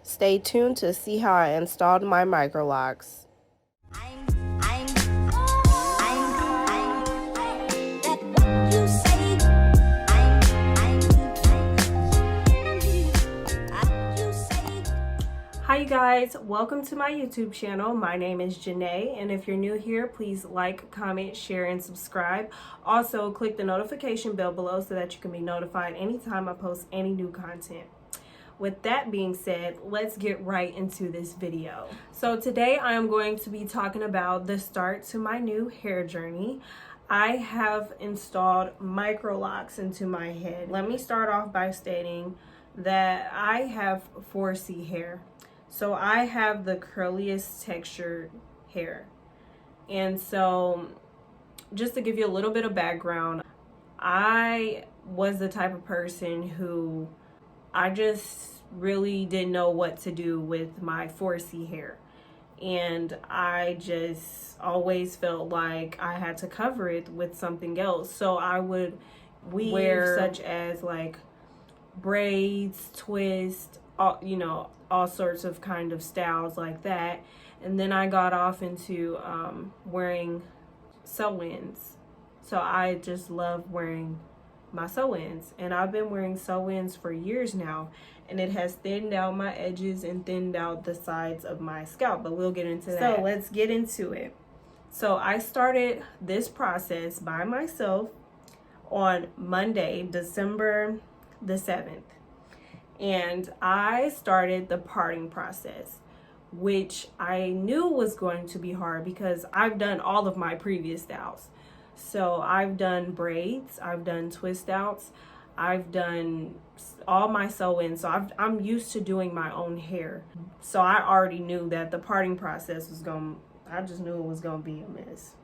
Stay tuned to see how I installed my Microlocs. Hi you guys, welcome to my YouTube channel. My name is Jenée, and if you're new here, please like, comment, share, and subscribe. Also, click the notification bell below so that you can be notified anytime I post any new content. With that being said, let's get right into this video. So today I am going to be talking about the start to my new hair journey. I have installed Microlocs into my head. Let me start off by stating that I have 4C hair. So I have the curliest textured hair. And so just to give you a little bit of background, I was the type of person who I just really didn't know what to do with my 4C hair. And I just always felt like I had to cover it with something else. So I would wear such as like braids, twists, all sorts of kind of styles like that. And then I got off into wearing sew-ins. So I just love wearing my sew-ins, and I've been wearing sew-ins for years now, and it has thinned out my edges and thinned out the sides of my scalp, but we'll get into that. So let's get into it. So I started this process by myself on Monday, December the 7th. And I started the parting process, which I knew was going to be hard because I've done all of my previous styles. So I've done braids, I've done twist outs, I've done all my sew-ins. So I'm used to doing my own hair. So I already knew that the parting process was I just knew it was going to be a mess.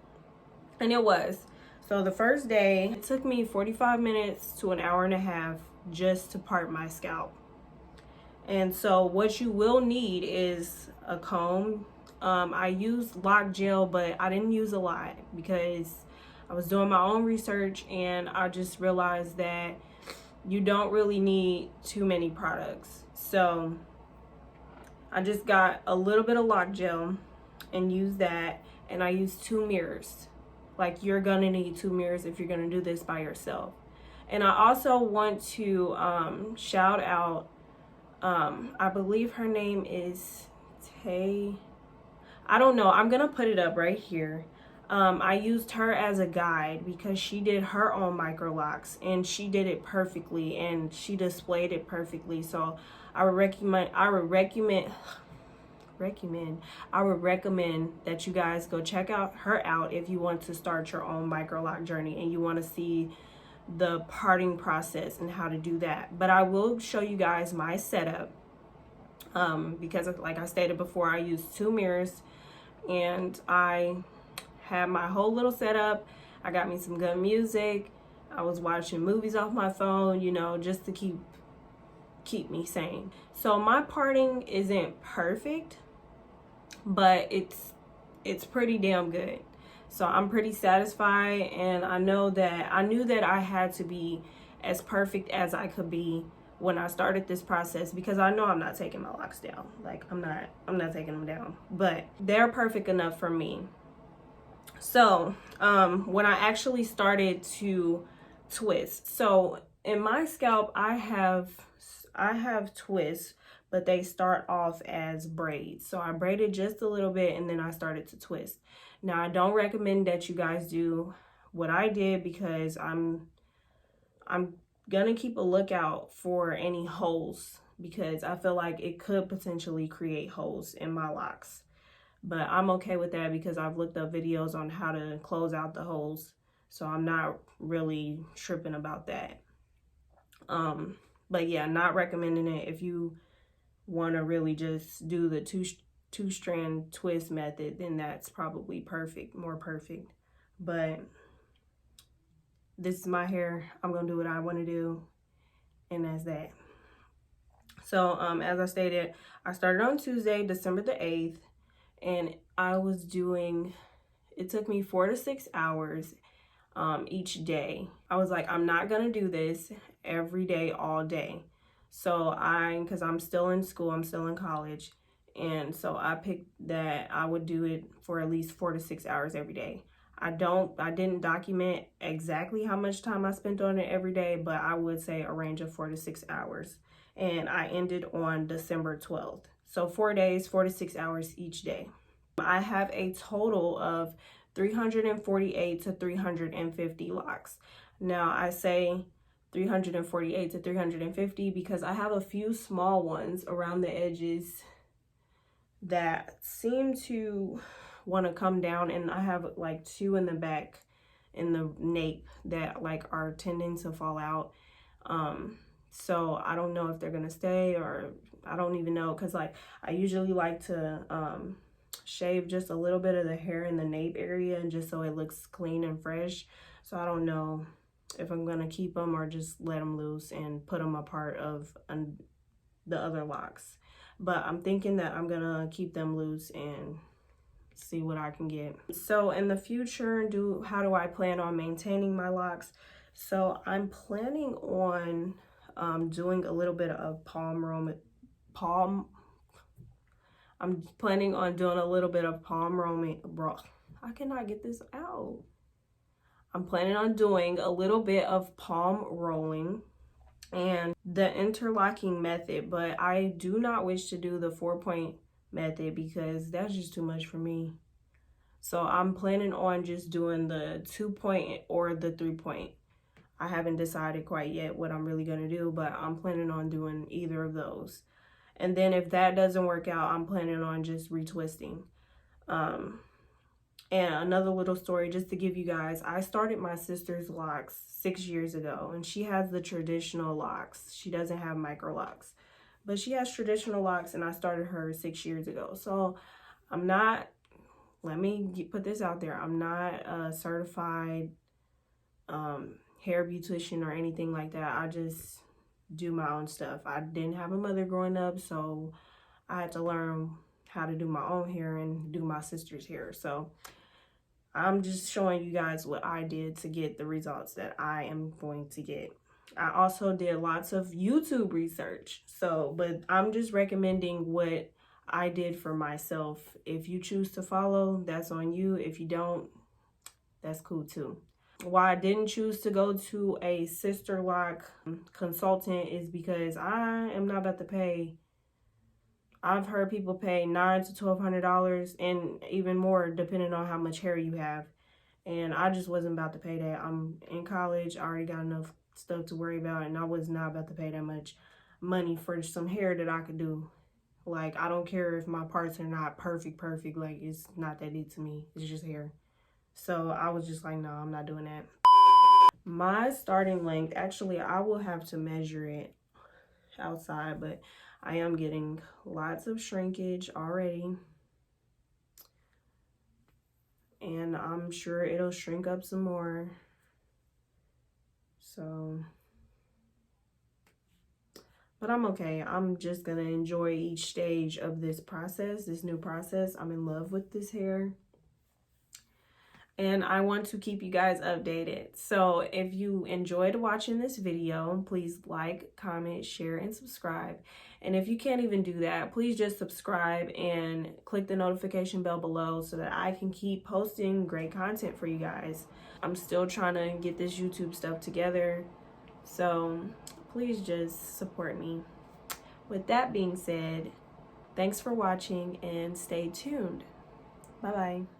And it was. So the first day, it took me 45 minutes to an hour and a half just to part my scalp. And so what you will need is a comb. I used lock gel, but I didn't use a lot because I was doing my own research, and I just realized that you don't really need too many products. So I just got a little bit of lock gel and used that, and I used 2 mirrors. Like, you're gonna need 2 mirrors if you're gonna do this by yourself. And I also want to shout out, I believe her name is Tay. I don't know. I'm going to put it up right here. I used her as a guide because she did her own Microlocs, and she did it perfectly, and she displayed it perfectly. So I would recommend that you guys go check out her out if you want to start your own Microloc journey and you want to see the parting process and how to do that. But I will show you guys my setup because like I stated before, I used 2 mirrors, and I had my whole little setup. I got me some good music. I was watching movies off my phone, just to keep me sane. So my parting isn't perfect, but it's pretty damn good. So I'm pretty satisfied, and I knew that I had to be as perfect as I could be when I started this process, because I know I'm not taking my locks down. Like, I'm not taking them down, but they're perfect enough for me. So when I actually started to twist, so in my scalp I have twists, but they start off as braids. So I braided just a little bit, and then I started to twist. Now, I don't recommend that you guys do what I did, because I'm gonna keep a lookout for any holes, because I feel like it could potentially create holes in my locks. But I'm okay with that because I've looked up videos on how to close out the holes. So I'm not really tripping about that. But yeah, not recommending it if you want to really just do the two-strand twist method. Then that's probably more perfect. But this is my hair. I'm gonna do what I want to do, and that's that. So as I stated, I started on Tuesday, December the 8th, and it took me 4 to 6 hours each day. I was like, I'm not gonna do this every day, all day. So because I'm still in school, I'm still in college. And so I picked that I would do it for at least 4 to 6 hours every day. I didn't document exactly how much time I spent on it every day, but I would say a range of 4 to 6 hours. And I ended on December 12th. So 4 days, 4 to 6 hours each day. I have a total of 348 to 350 locks. Now I say 348 to 350 because I have a few small ones around the edges that seem to want to come down, and I have like 2 in the back in the nape that like are tending to fall out. So I don't know if they're gonna stay, or I don't even know, because like I usually like to shave just a little bit of the hair in the nape area, and just so it looks clean and fresh. So I don't know if I'm gonna keep them or just let them loose and put them a part of the other locks. But I'm thinking that I'm gonna keep them loose and see what I can get. So in the future, how do I plan on maintaining my locks? So I'm planning on doing a little bit of I'm planning on doing a little bit of palm roaming. Bro, I cannot get this out. I'm planning on doing a little bit of palm rolling and the interlocking method, but I do not wish to do the 4-point method because that's just too much for me. So I'm planning on just doing the 2-point or the 3-point. I haven't decided quite yet what I'm really gonna do, but I'm planning on doing either of those. And then if that doesn't work out, I'm planning on just retwisting. And another little story just to give you guys, I started my sister's locks 6 years ago, and she has the traditional locks. She doesn't have Microlocs, but she has traditional locks, and I started her 6 years ago. So I'm not, let me put this out there, I'm not a certified hair beautician or anything like that. I just do my own stuff. I didn't have a mother growing up, so I had to learn how to do my own hair and do my sister's hair. So I'm just showing you guys what I did to get the results that I am going to get. I also did lots of YouTube research. But I'm just recommending what I did for myself. If you choose to follow, that's on you. If you don't, that's cool too. Why I didn't choose to go to a sister lock consultant is because I am not about to pay. I've heard people pay $900 to $1,200 and even more depending on how much hair you have. And I just wasn't about to pay that. I'm in college. I already got enough stuff to worry about, and I was not about to pay that much money for some hair that I could do. Like, I don't care if my parts are not perfect. Like, it's not that deep to me. It's just hair. So I was just like, no, I'm not doing that. My starting length, actually, I will have to measure it outside, but I am getting lots of shrinkage already. And I'm sure it'll shrink up some more. So, but I'm okay. I'm just gonna enjoy each stage of this process, this new process. I'm in love with this hair, and I want to keep you guys updated. So if you enjoyed watching this video, please like, comment, share, and subscribe. And if you can't even do that, please just subscribe and click the notification bell below so that I can keep posting great content for you guys. I'm still trying to get this YouTube stuff together, so please just support me. With that being said, thanks for watching and stay tuned. Bye-bye.